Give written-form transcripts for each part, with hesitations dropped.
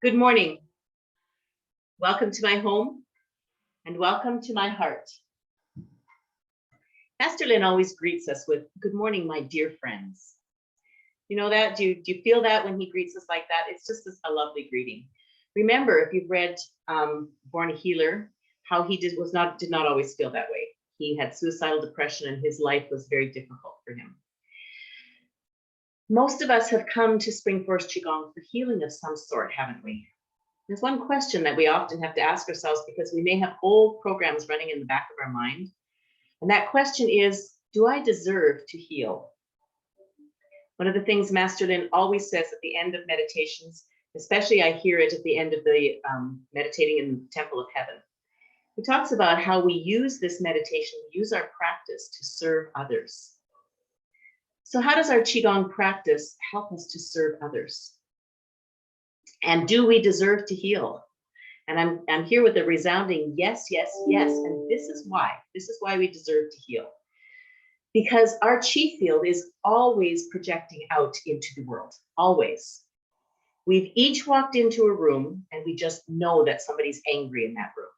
Good morning. Welcome to my home and welcome to my heart. Pastor Lynn always greets us with, "Good morning, my dear friends." You know that? Do you feel that when he greets us like that? It's just a lovely greeting. Remember, if you've read Born a Healer, how he did not always feel that way. He had suicidal depression and his life was very difficult for him. Most of us have come to Spring Forest Qigong for healing of some sort, haven't we? There's one question that we often have to ask ourselves because we may have old programs running in the back of our mind. And that question is, do I deserve to heal? One of the things Master Lin always says at the end of meditations, especially I hear it at the end of the meditating in the Temple of Heaven. He talks about how we use this meditation, use our practice to serve others. So how does our Qigong practice help us to serve others? And do we deserve to heal? And I'm here with a resounding yes, yes, yes. And this is why we deserve to heal. Because our chi field is always projecting out into the world, always. We've each walked into a room and we just know that somebody's angry in that room.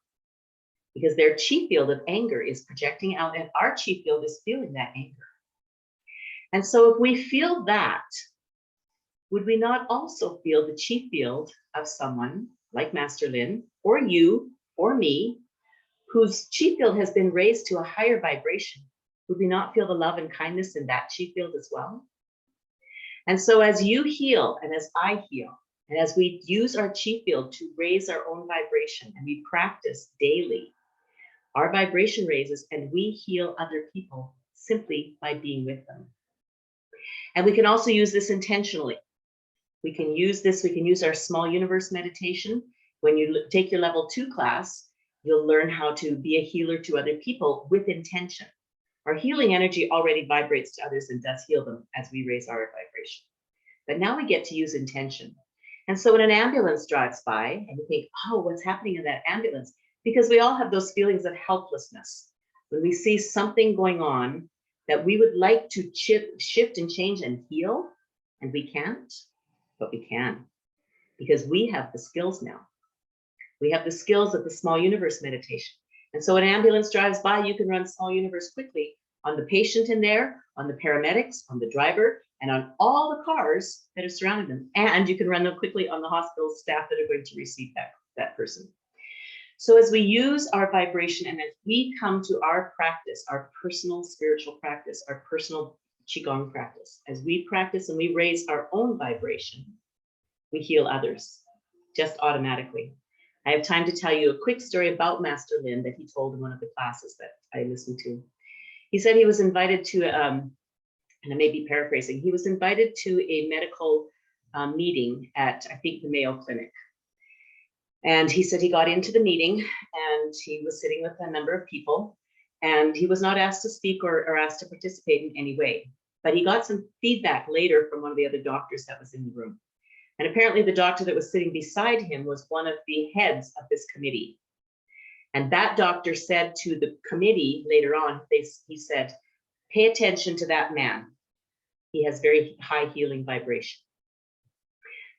Because their chi field of anger is projecting out and our chi field is feeling that anger. And so if we feel that, would we not also feel the chi field of someone like Master Lin, or you, or me, whose chi field has been raised to a higher vibration? Would we not feel the love and kindness in that chi field as well? And so as you heal, and as I heal, and as we use our chi field to raise our own vibration, and we practice daily, our vibration raises and we heal other people simply by being with them. And we can also use this intentionally. We can use our small universe meditation. When you take your level 2 class, you'll learn how to be a healer to other people with intention. Our healing energy already vibrates to others and does heal them as we raise our vibration. But now we get to use intention. And so when an ambulance drives by and you think, oh, what's happening in that ambulance? Because we all have those feelings of helplessness. When we see something going on that we would like to shift and change and heal, and we can't, but we can, because we have the skills now. We have the skills of the small universe meditation. And so when an ambulance drives by, you can run small universe quickly on the patient in there, on the paramedics, on the driver, and on all the cars that are surrounding them. And you can run them quickly on the hospital staff that are going to receive that person. So as we use our vibration and as we come to our practice, our personal spiritual practice, our personal Qigong practice, as we practice and we raise our own vibration, we heal others just automatically. I have time to tell you a quick story about Master Lin that he told in one of the classes that I listened to. He said he was invited to, and I may be paraphrasing, he was invited to a medical meeting at, I think, the Mayo Clinic. And he said he got into the meeting and he was sitting with a number of people and he was not asked to speak or asked to participate in any way. But he got some feedback later from one of the other doctors that was in the room. And apparently the doctor that was sitting beside him was one of the heads of this committee. And that doctor said to the committee later on, he said, pay attention to that man. He has very high healing vibration.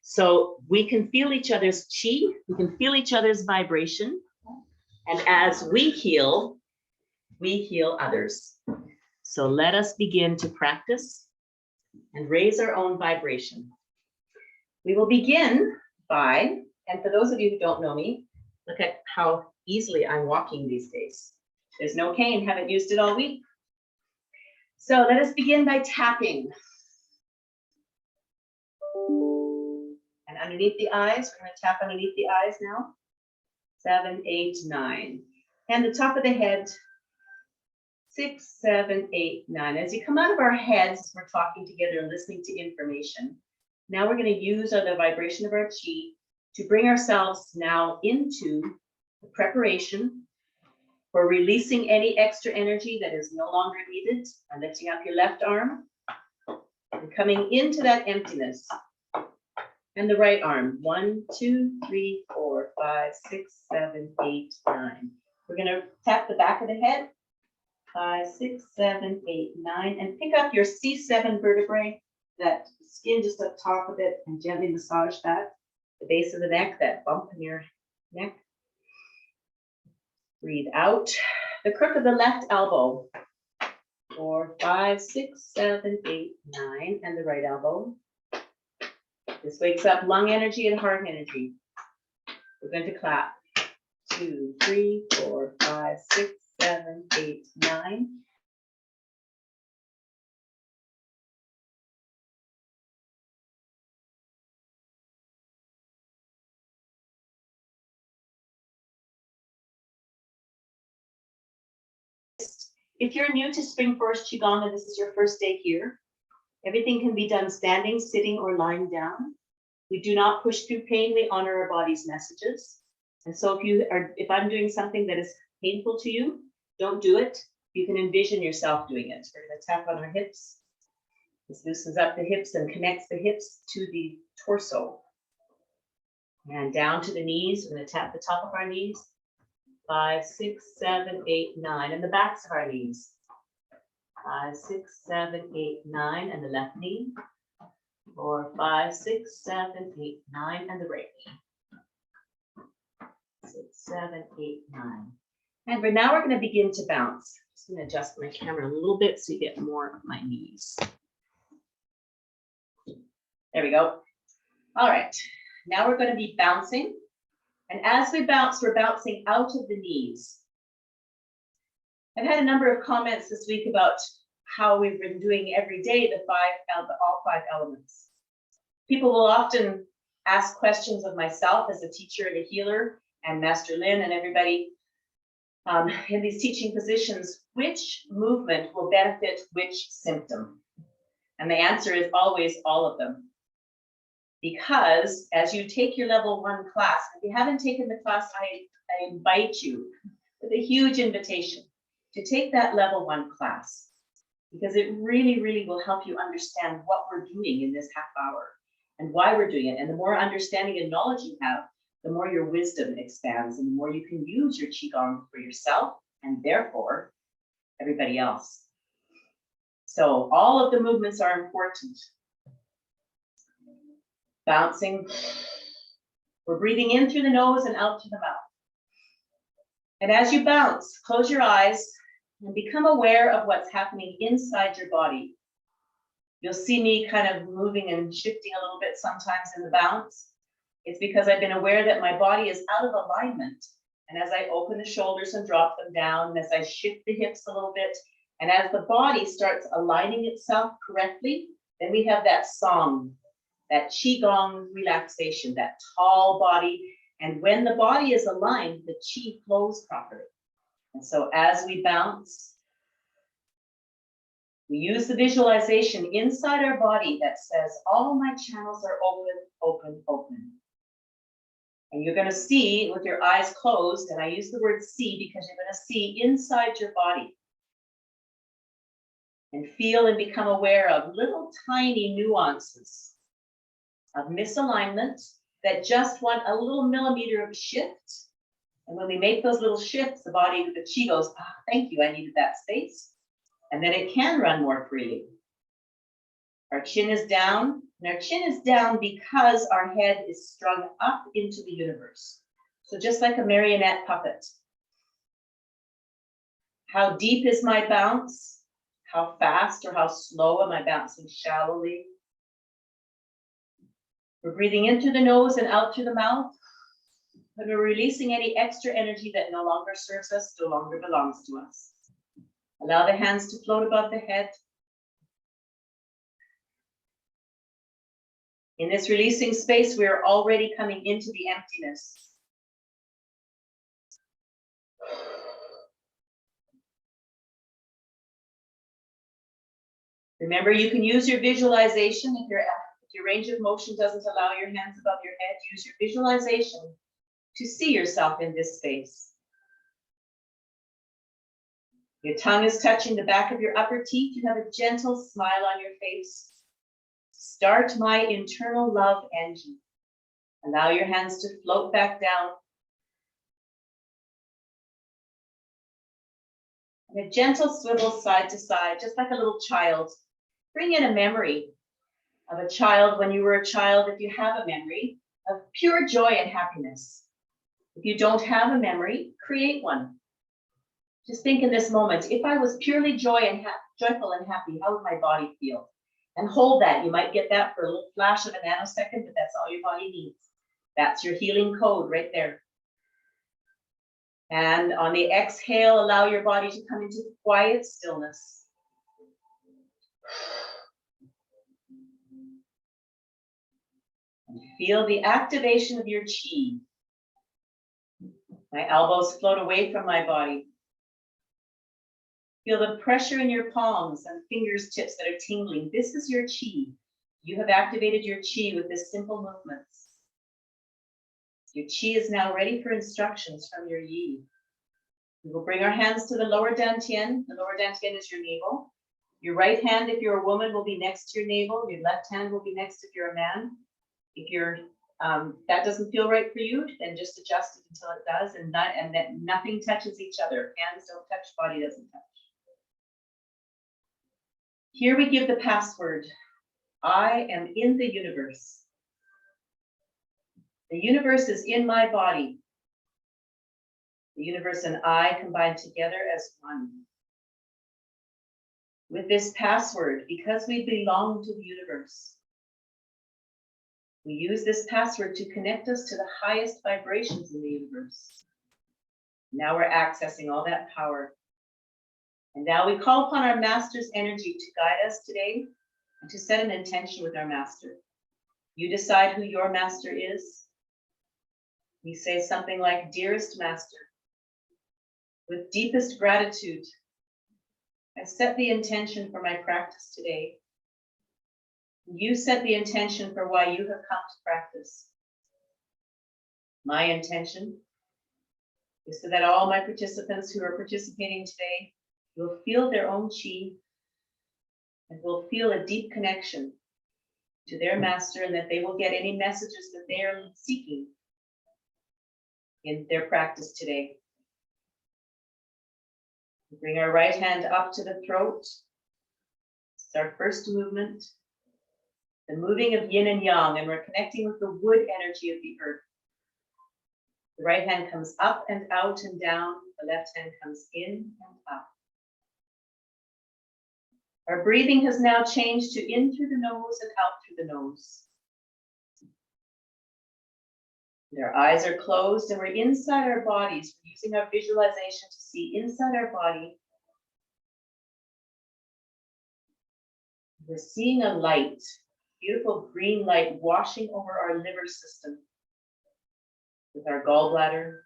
So we can feel each other's chi, we can feel each other's vibration. And as we heal others. So let us begin to practice and raise our own vibration. We will begin by, and for those of you who don't know me, look at how easily I'm walking these days. There's no cane, haven't used it all week. So let us begin by tapping. And underneath the eyes, we're going to tap underneath the eyes now. 7, 8, 9. And the top of the head, 6, 7, 8, 9. As you come out of our heads, we're talking together and listening to information. Now we're going to use the vibration of our chi to bring ourselves now into the preparation for releasing any extra energy that is no longer needed, and lifting up your left arm and coming into that emptiness. And the right arm, 1, 2, 3, 4, 5, 6, 7, 8, 9. We're going to tap the back of the head, 5, 6, 7, 8, 9, and pick up your C7 vertebrae, that skin just up top of it, and gently massage that. the base of the neck, that bump in your neck. Breathe out. The crook of the left elbow. 4, 5, 6, 7, 8, 9, and the right elbow. This wakes up lung energy and heart energy. We're going to clap. 2, 3, 4, 5, 6, 7, 8, 9. If you're new to Spring Forest Qigong and this is your first day here, everything can be done standing, sitting, or lying down. We do not push through pain. We honor our body's messages. And so if I'm doing something that is painful to you, don't do it. You can envision yourself doing it. We're going to tap on our hips. This loosens up the hips and connects the hips to the torso. And down to the knees. We're going to tap the top of our knees. 5, 6, 7, 8, 9, and the backs of our knees. 5, 6, 7, 8, 9, and the left knee. 4, 5, 6, 7, 8, 9, and the right knee. 6, 7, 8, 9. And now we're going to begin to bounce. Just going to adjust my camera a little bit so you get more of my knees. There we go. All right. Now we're going to be bouncing. And as we bounce, we're bouncing out of the knees. I've had a number of comments this week about how we've been doing every day all 5 elements. People will often ask questions of myself as a teacher and a healer, and Master Lin and everybody in these teaching positions, which movement will benefit which symptom? And the answer is always all of them. Because as you take your level 1 class, if you haven't taken the class, I invite you with a huge invitation to take that level 1 class, because it really, really will help you understand what we're doing in this half hour and why we're doing it. And the more understanding and knowledge you have, the more your wisdom expands and the more you can use your Qigong for yourself and therefore everybody else. So all of the movements are important. Bouncing. We're breathing in through the nose and out through the mouth. And as you bounce, close your eyes and become aware of what's happening inside your body. You'll see me kind of moving and shifting a little bit sometimes in the bounce. It's because I've been aware that my body is out of alignment. And as I open the shoulders and drop them down, and as I shift the hips a little bit, and as the body starts aligning itself correctly, then we have that song, that Qigong relaxation, that tall body. And when the body is aligned, the Qi flows properly. And so as we bounce, we use the visualization inside our body that says, all my channels are open, open, open. And you're going to see with your eyes closed, and I use the word see because you're going to see inside your body and feel and become aware of little tiny nuances of misalignment that just want a little millimeter of shift. And when we make those little shifts, the body, the Qi goes, ah, thank you, I needed that space. And then it can run more freely. Our chin is down, and our chin is down because our head is strung up into the universe. So just like a marionette puppet. How deep is my bounce? How fast or how slow am I bouncing shallowly? We're breathing in through the nose and out through the mouth. But we're releasing any extra energy that no longer serves us, no longer belongs to us. Allow the hands to float above the head. In this releasing space, we are already coming into the emptiness. Remember, you can use your visualization if your range of motion doesn't allow your hands above your head. Use your visualization to see yourself in this space. Your tongue is touching the back of your upper teeth. You have a gentle smile on your face. Start my internal love engine. Allow your hands to float back down. And a gentle swivel side to side, just like a little child. Bring in a memory of a child when you were a child, if you have a memory, of pure joy and happiness. If you don't have a memory, create one. Just think in this moment, if I was purely joyful and happy, how would my body feel? And hold that. You might get that for a little flash of a nanosecond, but that's all your body needs. That's your healing code right there. And on the exhale, allow your body to come into quiet stillness. And feel the activation of your chi. My elbows float away from my body. Feel the pressure in your palms and fingers tips that are tingling. This is your chi. You have activated your chi with this simple movements. Your chi is now ready for instructions from your yi. We will bring our hands to the lower dantian. The lower dantian is your navel. Your right hand, if you're a woman, will be next to your navel. Your left hand will be next if you're a man. If you're that doesn't feel right for you, then just adjust it until it does, and that nothing touches each other. Hands don't touch, body doesn't touch. Here we give the password. I am in the universe. The universe is in my body. The universe and I combine together as one. With this password, because we belong to the universe, we use this password to connect us to the highest vibrations in the universe. Now we're accessing all that power. And now we call upon our master's energy to guide us today and to set an intention with our master. You decide who your master is. We say something like, dearest master, with deepest gratitude, I set the intention for my practice today. You set the intention for why you have come to practice. My intention is so that all my participants who are participating today will feel their own chi and will feel a deep connection to their master, and that they will get any messages that they are seeking in their practice today. We bring our right hand up to the throat. It's our first movement. The moving of yin and yang, and we're connecting with the wood energy of the earth. The right hand comes up and out and down. The left hand comes in and up. Our breathing has now changed to in through the nose and out through the nose. Our eyes are closed and we're inside our bodies. We're using our visualization to see inside our body. We're seeing a light, beautiful green light washing over our liver system with our gallbladder.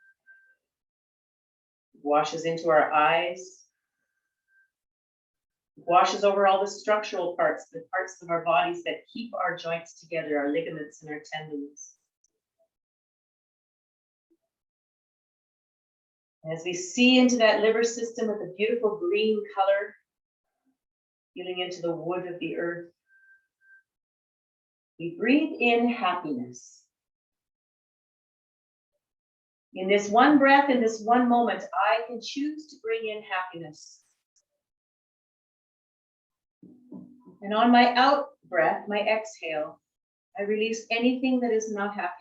It washes into our eyes. It washes over all the structural parts, the parts of our bodies that keep our joints together, our ligaments and our tendons. As we see into that liver system with a beautiful green color, feeling into the wood of the earth, we breathe in happiness. In this one breath, in this one moment, I can choose to bring in happiness. And on my out breath, my exhale, I release anything that is not happiness.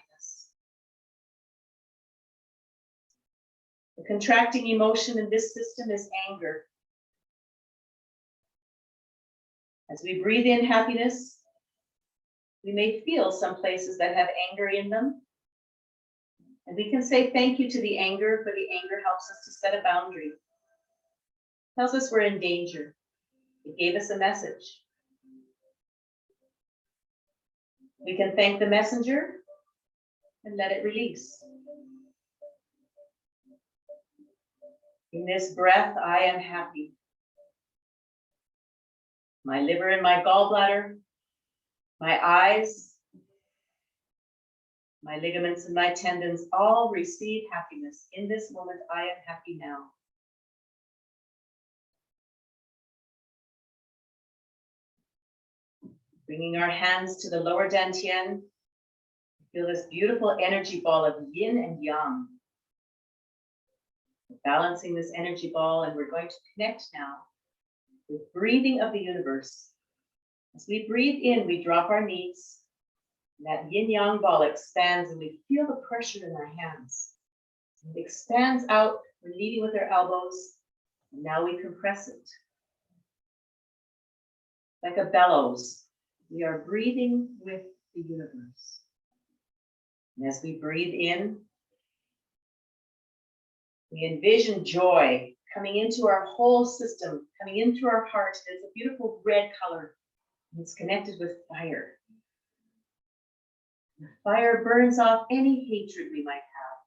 The contracting emotion in this system is anger. As we breathe in happiness, we may feel some places that have anger in them. And we can say thank you to the anger, for the anger helps us to set a boundary. It tells us we're in danger. It gave us a message. We can thank the messenger and let it release. In this breath, I am happy. My liver and my gallbladder, my eyes, my ligaments and my tendons all receive happiness. In this moment, I am happy now. Bringing our hands to the lower dantian, feel this beautiful energy ball of yin and yang. We're balancing this energy ball, and we're going to connect now with breathing of the universe. As we breathe in, we drop our knees. That yin-yang ball expands and we feel the pressure in our hands. It expands out, we're leading with our elbows, and now we compress it. Like a bellows, we are breathing with the universe. And as we breathe in, we envision joy coming into our whole system, coming into our heart. It's a beautiful red color. And it's connected with fire. The fire burns off any hatred we might have.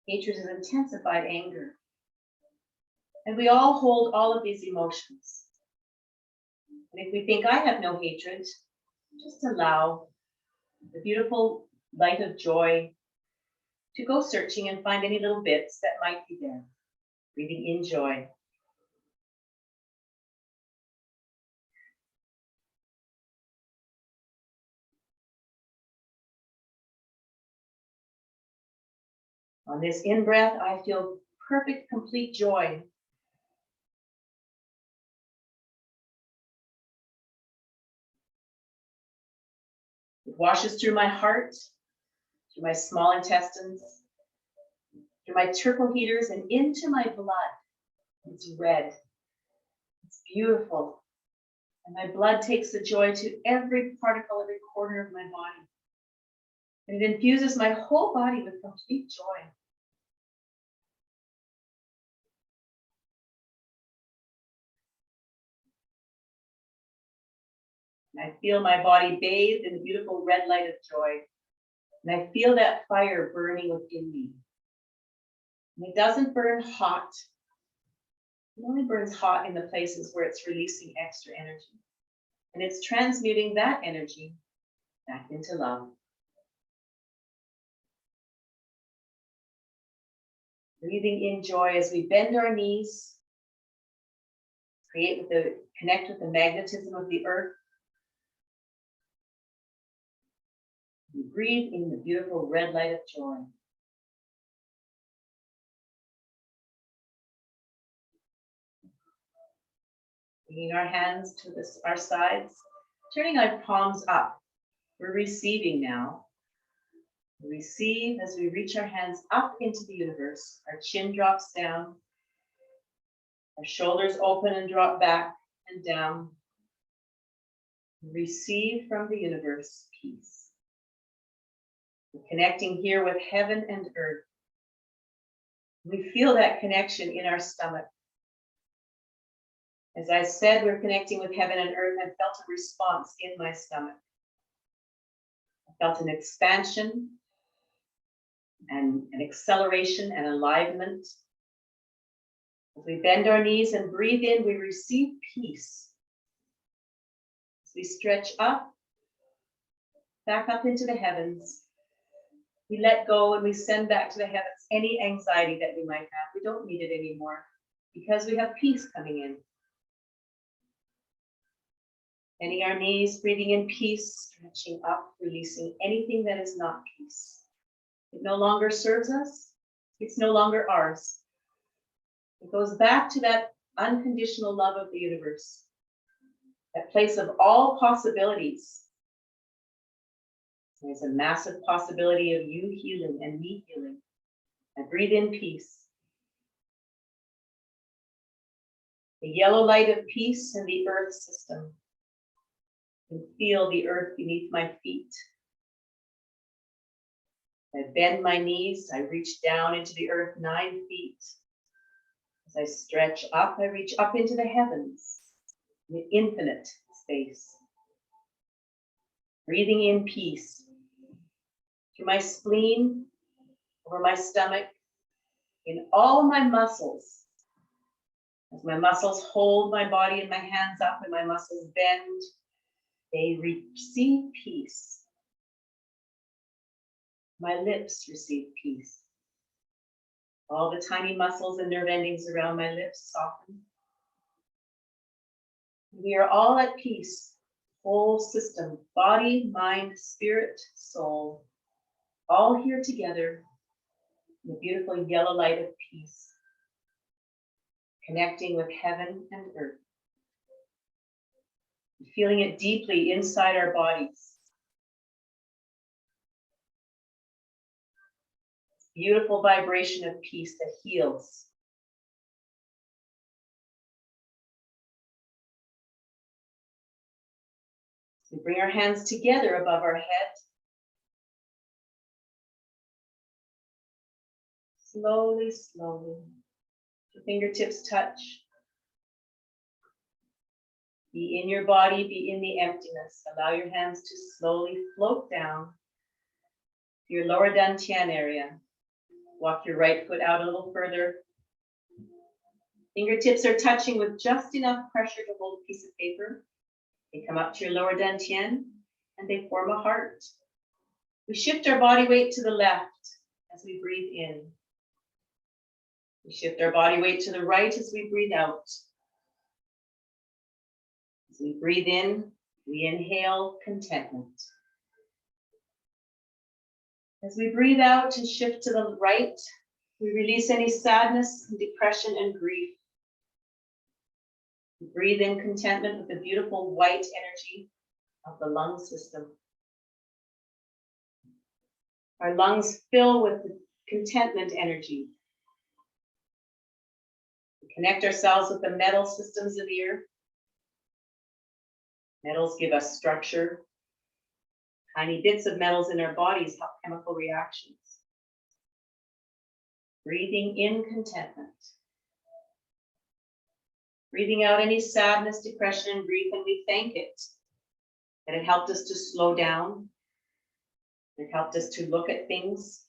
Hatred is intensified anger. And we all hold all of these emotions. And if we think, I have no hatred, just allow the beautiful light of joy to go searching and find any little bits that might be there. Breathing in joy. On this in-breath, I feel perfect, complete joy. It washes through my heart, through my small intestines, through my turtle heaters, and into my blood. It's red. It's beautiful. And my blood takes the joy to every particle, every corner of my body. And it infuses my whole body with complete joy. And I feel my body bathed in the beautiful red light of joy. And I feel that fire burning within me. And it doesn't burn hot. It only burns hot in the places where it's releasing extra energy. And it's transmuting that energy back into love. Breathing in joy as we bend our knees, connect with the magnetism of the earth. We breathe in the beautiful red light of joy. Bringing our hands to our sides, turning our palms up. We're receiving now. We receive as we reach our hands up into the universe. Our chin drops down. Our shoulders open and drop back and down. We receive from the universe peace. We're connecting here with heaven and earth. We feel that connection in our stomach. As I said, we're connecting with heaven and earth. I felt a response in my stomach. I felt an expansion and an acceleration and alignment. As we bend our knees and breathe in, we receive peace. As we stretch up, back up into the heavens, we let go and we send back to the heavens any anxiety that we might have. We don't need it anymore because we have peace coming in. Bending our knees, breathing in peace, stretching up, releasing anything that is not peace. It no longer serves us. It's no longer ours. It goes back to that unconditional love of the universe, that place of all possibilities. There's a massive possibility of you healing and me healing. I breathe in peace. The yellow light of peace in the earth system. And feel the earth beneath my feet. I bend my knees, I reach down into the earth 9 feet. As I stretch up, I reach up into the heavens, the infinite space. Breathing in peace. Through my spleen, over my stomach, in all my muscles. As my muscles hold my body and my hands up and my muscles bend, they receive peace. My lips receive peace. All the tiny muscles and nerve endings around my lips soften. We are all at peace, whole system, body, mind, spirit, soul, all here together in the beautiful yellow light of peace, connecting with heaven and earth. Feeling it deeply inside our bodies. Beautiful vibration of peace that heals. We bring our hands together above our head. Slowly, slowly. Your fingertips touch. Be in your body, be in the emptiness. Allow your hands to slowly float down to your lower dantian area. Walk your right foot out a little further. Fingertips are touching with just enough pressure to hold a piece of paper. They come up to your lower dantian and they form a heart. We shift our body weight to the left as we breathe in. We shift our body weight to the right as we breathe out. As we breathe in, we inhale contentment. As we breathe out and shift to the right, we release any sadness and depression and grief. We breathe in contentment with the beautiful white energy of the lung system. Our lungs fill with the contentment energy. We connect ourselves with the metal systems of the earth. Metals give us structure. Tiny bits of metals in our bodies help chemical reactions. Breathing in contentment. Breathing out any sadness, depression, and grief, and we thank it. That it helped us to slow down. It helped us to look at things.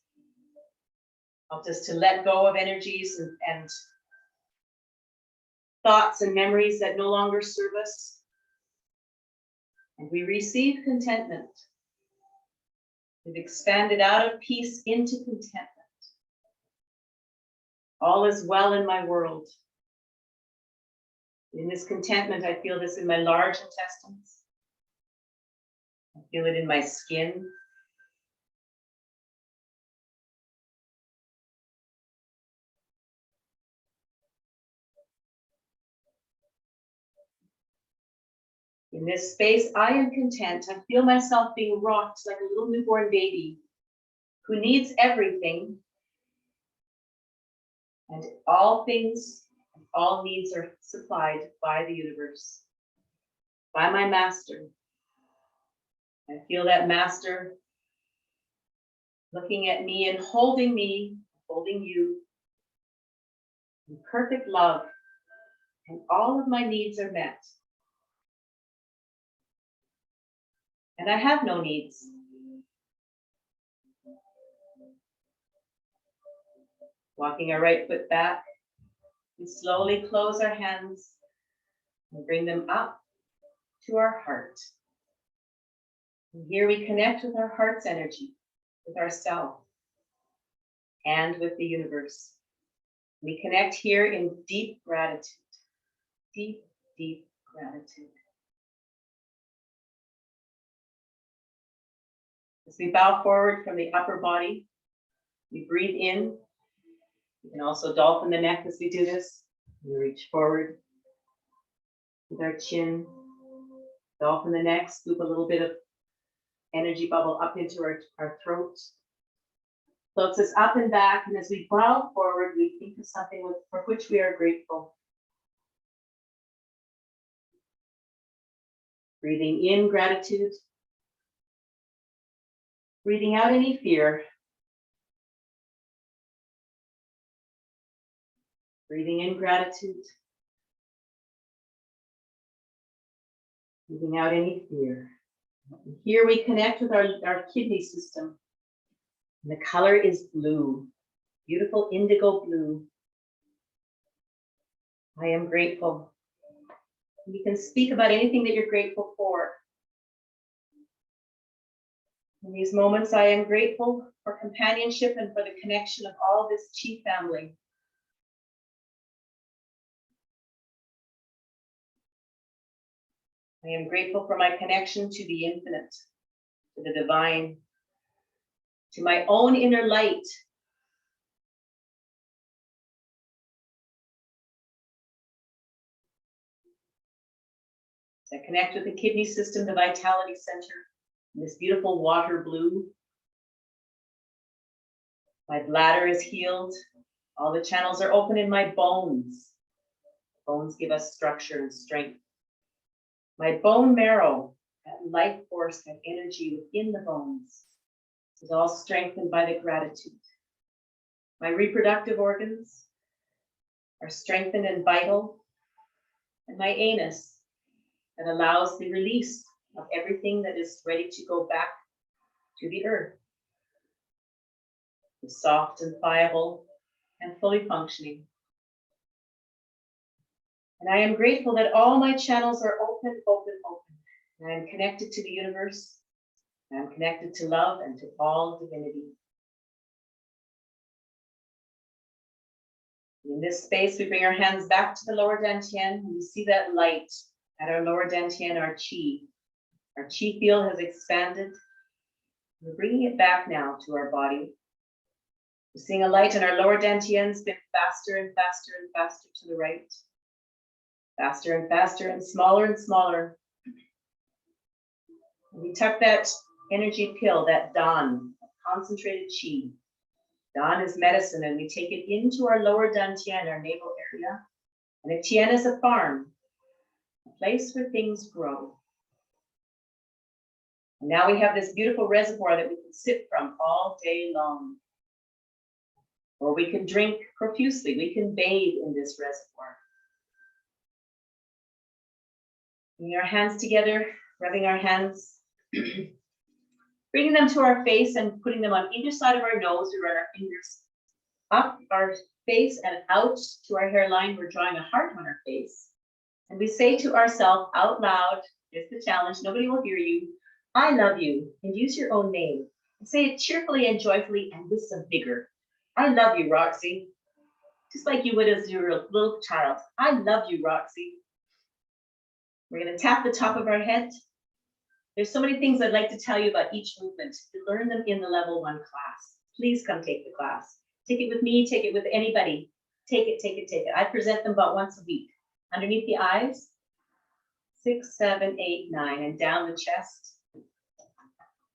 Helped us to let go of energies and thoughts and memories that no longer serve us. And we receive contentment. We've expanded out of peace into contentment. All is well in my world. In this contentment, I feel this in my large intestines. I feel it in my skin. In this space, I am content. I feel myself being rocked like a little newborn baby who needs everything. And all things, all needs are supplied by the universe, by my master. I feel that master looking at me and holding you in perfect love, and all of my needs are met. And I have no needs. Walking our right foot back, we slowly close our hands and bring them up to our heart. And here we connect with our heart's energy, with ourself, and with the universe. We connect here in deep gratitude, deep, deep gratitude. As we bow forward from the upper body, we breathe in. You can also dolphin the neck as we do this. We reach forward with our chin, dolphin the neck, scoop a little bit of energy bubble up into our throat. Floats us up and back, and as we bow forward, we think of something for which we are grateful. Breathing in gratitude. Breathing out any fear. Breathing in gratitude. Breathing out any fear. Here we connect with our kidney system. And the color is blue, beautiful indigo blue. I am grateful. You can speak about anything that you're grateful for. In these moments, I am grateful for companionship and for the connection of all this Chi family. I am grateful for my connection to the infinite, to the divine, to my own inner light. As I connect with the kidney system, the vitality center, this beautiful water blue. My bladder is healed. All the channels are open in my bones. Bones give us structure and strength. My bone marrow, that life force, that energy within the bones, is all strengthened by the gratitude. My reproductive organs are strengthened and vital. And my anus, that allows the release of everything that is ready to go back to the earth, is soft and pliable and fully functioning. And I am grateful that all my channels are open, open, open. And I am connected to the universe. And I'm connected to love and to all divinity. In this space, we bring our hands back to the lower dantian, and we see that light at our lower dantian, our chi. Our chi field has expanded. We're bringing it back now to our body. We're seeing a light in our lower dantian spin faster and faster and faster to the right. Faster and faster and smaller. And we tuck that energy pill, that Dan, concentrated chi. Dan is medicine, and we take it into our lower dantian, our navel area. And a tian is a farm, a place where things grow. And now we have this beautiful reservoir that we can sip from all day long. Or we can drink profusely. We can bathe in this reservoir. Bringing our hands together, rubbing our hands, bringing them to our face and putting them on either side of our nose. We run our fingers up our face and out to our hairline. We're drawing a heart on our face. And we say to ourselves out loud, here's the challenge, nobody will hear you, I love you, and use your own name. And say it cheerfully and joyfully and with some vigor. I love you, Roxy. Just like you would as your little child. I love you, Roxy. We're going to tap the top of our head. There's so many things I'd like to tell you about each movement. You learn them in the level 1 class. Please come take the class. Take it with me, take it with anybody. Take it, take it, take it. I present them about once a week. Underneath the eyes, 6, 7, 8, 9, and down the chest.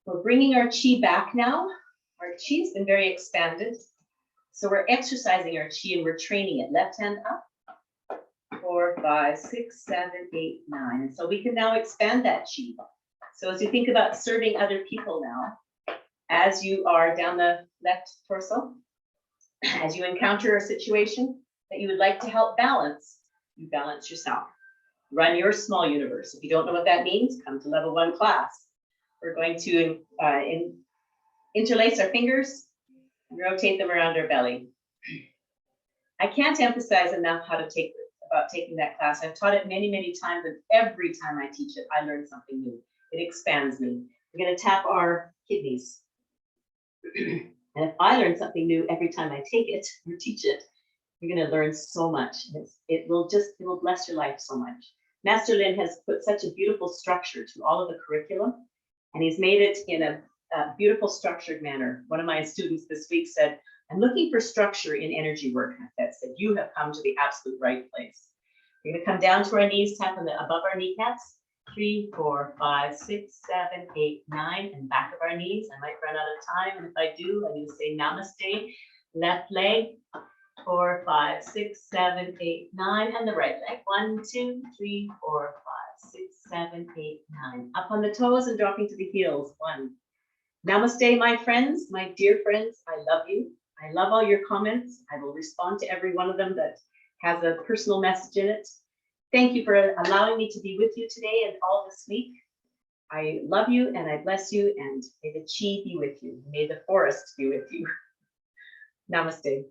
We're bringing our chi back now. Our chi's been very expanded. So we're exercising our chi and we're training it. Left hand up, 4, 5, 6, 7, 8, 9. And so we can now expand that chi. So as you think about serving other people now, as you are down the left torso, as you encounter a situation that you would like to help balance, you balance yourself. Run your small universe. If you don't know what that means, come to level 1 class. We're going to interlace our fingers and rotate them around our belly. I can't emphasize enough about taking that class. I've taught it many, many times, and every time I teach it, I learn something new. It expands me. We're going to tap our kidneys. And if I learn something new every time I take it or teach it, you're going to learn so much. It will bless your life so much. Master Lin has put such a beautiful structure to all of the curriculum, and he's made it in a beautiful structured manner. One of my students this week said, I'm looking for structure in energy work. And I said, you have come to the absolute right place. We're going to come down to our knees, tap on above our kneecaps. 3, 4, 5, 6, 7, 8, 9, and back of our knees. I might run out of time, and if I do, I'm going to say namaste. Left leg, 4, 5, 6, 7, 8, 9, and the right leg. 1, 2, 3, 4, 5, 6, 7, 8, 9. Up on the toes and dropping to the heels. 1. Namaste, my friends, my dear friends. I love you. I love all your comments. I will respond to every one of them that has a personal message in it. Thank you for allowing me to be with you today and all this week. I love you and I bless you, and may the chi be with you. May the forest be with you. Namaste.